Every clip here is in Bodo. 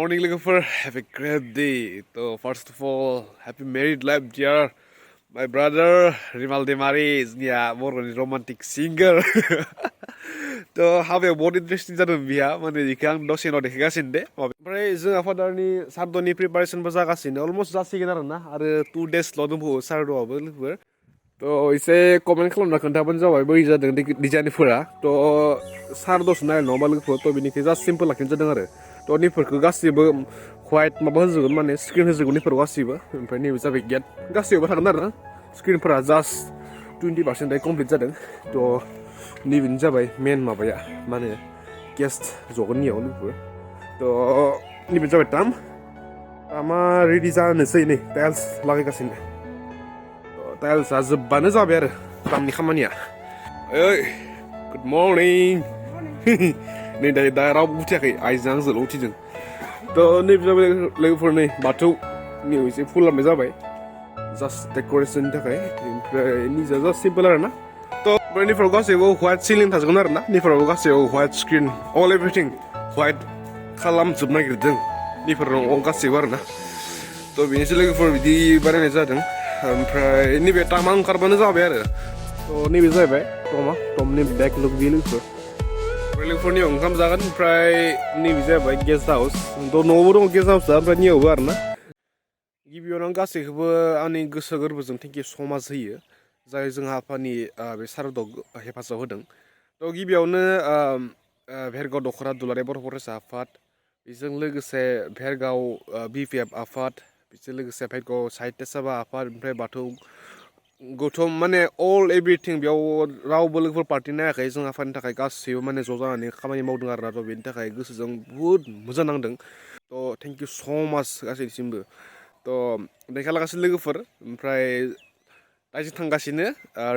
morning, logofer. Have a great day. So first of all, happy married life, dear. My brother Rimal is more romantic singer. So have a बहुत interesting जादों बिहा माने इखौ आं दसेनाव देखायगासिनो दे ओमफ्राय जोंहा फादारनि सारदनि प्रिपारेसनबो जागासिनो अलमोस्ट जासिगोन आरो ना आरो 2 days ल' दंबावो सारदआबो लोगोफोर थ' एसे कमेन्ट खालामना खोन्थाबानो जाबाय बोरै जादों डिजाइनफोरा थ' सारदसो नायनो नङाबा लोगोफोर थ' बिनिखाय जास्ट सिम्पोल लाखिनाय जादों आरो थ' नैफोरखौ गासिबो व्हाइट माबा होजोबगोन माने स्क्रिन होजोबगोन नैफोराव गासिबो ओमफ्राय नैबे जाबाय गेट गासैबो थागोन आरो ना स्क्रिनफोरा जास्ट 20% कमप्लिट जादों थ' नैबेनो जाबाय मेन माबाया मा होनो गेस्ट जगोननियाव लोगोफोर थ' नैबे जाबाय तामा रेडि जानोसै नै टाइल्स लागायगासिनो टाइल्सआ जोब्बानो जाबाय आरो तामनि खामानिया ओइ गुड मर्निं नै दा रावबो उथियाखै आइजों आंजोंल' उथिदों थ' नैबे जाबाय लोगोफोर नै बाथौनियाव एसे फुल लामनाय जाबाय जास्ट डेक'रेसननि थाखाय ओमफ्राय निजा जास्ट सिम्पोल आरो ना थ' नैफोराव गासैबो व्हाइट सिलिं थाजोबगोन आरो ना नैफोराव गासैबो व्हाइट स्क्रिन अल एभ्रिथिं व्हाइट खालामजोबनो नागिरदों नैफोराव गासैबो आरो ना थ' बेनोसै लोगोफोर बिदि बानायनाय जादों ओमफ्राय नैबे तामा ओंखारबानो जाबाय आरो थ' नैबे जाहैबाय टमनि बेक लुक बे लोगोफोरनियाव ओंखाम जागोन ओमफ्राय नैबे जाबाय गेस्ट हाउस थ' न'आवबो दङ गेस्ट हाउसआ ओमफ्राय नियावबो आरो ना गिबियावनो आं गासैखौबो आंनि गोसो गोरबोजों थेंकिउ समाज होयो जाय जोंहा आफानि बे सारदआव हेफाजाब होदों थ' गिबियावनो भेरगाव दख'रा दुलाराय बर' फरायसा आफाद बेजों लोगोसे भेरगाव BPF आफाद बेजों लोगोसे भेरगाव साहित्य सभा आफाद ओमफ्राय बाथौ गौथुम माने अल एभ्रिथिं बेयाव रावबो लोगोफोर पार्टि नायाखै जों आफानि थाखाय गासैबो माने ज' जानानै खामानि मावदों आरो ना थ' बेनि थाखाय गोसोजों बुहुद मोजां नांदों थ' थेंकिउ स' माच गासैनिसिमबो थ' देखायलांगासिनो लोगोफोर ओमफ्राय दा जों थांगासिनो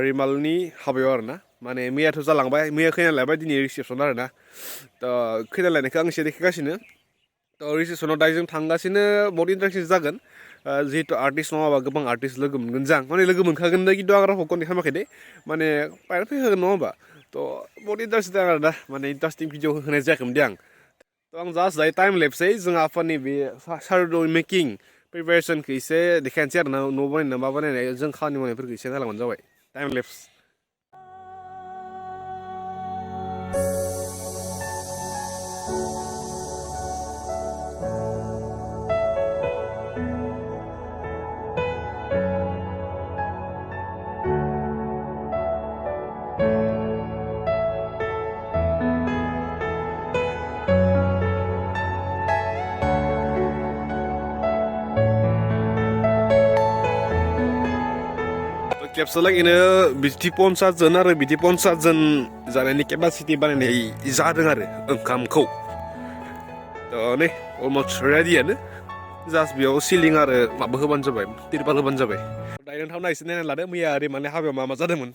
रिमालनि हाबायाव आरो ना माने मैयाथ' जालांबाय मैया खैना लायबाय दिनै रिसेपसन आरो ना थ' खैना लायनायखौ आं एसे देखायगासिनो थ' रिसेपसनाव दा जों थांगासिनो बहुत इन्टारेस्टिं जागोन जिहेतु आर्टिस्ट नङाबा गोबां आर्टिस्ट लोगो मोनगोन जों माने लोगो मोनखागोन खिन्थु आं रावखौ कन्टेक्ट खालामाखै दे माने बायनानै फैखागोन नङा होमबा थ' बहुत इन्टारेस्टिं आरो ना माने इन्टारेस्टिं भिडिअ होनाय जायाखैमोन दे आं थ' आं जास्ट दायो टाइम लेप्सै जों आफानि बे सारद' मेकिं प्रिपेरेसनखौ एसे देखायनोसै आरो ना न' बानायनाय मा बानायनाय जों खामानि मावनायफोरखौ एसे नायलांबानो जाबाय टाइम लेप्स खेबसेलागैनो बिदि 50 जन आरो बिदि 50 जन जानायनि केपासिटि बानायनाय जादों आरो ओंखामखौ थ' नै अलमस्ट रेडियानो जास्ट बेयाव सिलिं आरो माबा होबानो जाबाय तिरपाल होबानो जाबाय दायो नोंथांमोना एसे नायनानै लादो मैया ओरै माने हाबायाव मा जादोंमोन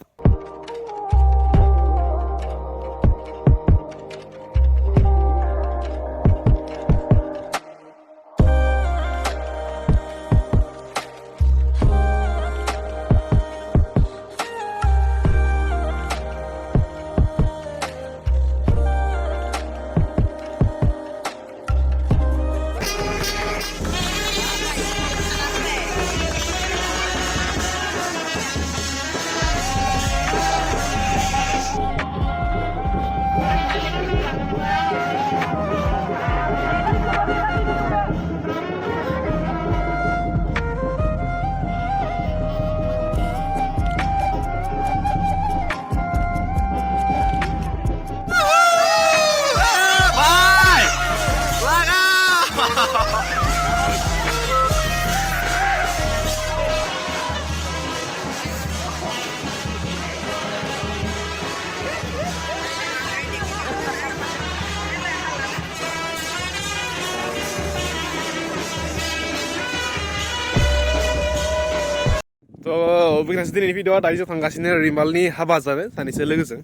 थ' बेखिनियानोसै दिनैनि भिडिअ'आ दायो जों थांगासिनो रिमालनि हाबा जानो सानैसो लोगोजों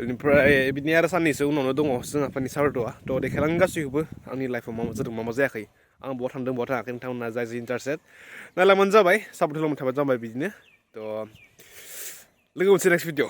ओमफ्राय बिदिनो आरो साननैसो उनावनो दङ जों आफानि सारद'आ थ' देखायलांगोन गासैखौबो आंनि लाइफआव मा जादों मा जायाखै आं बहा थांदों बहा थाङाखै नोंथांमोना जाय जि इन्टारेस्टेड नायलांबानो जाबाय सापर्ट खालामबाय थाबानो जाबाय बिदिनो थ' लोगो मोनसे नेक्स्ट भिडिअ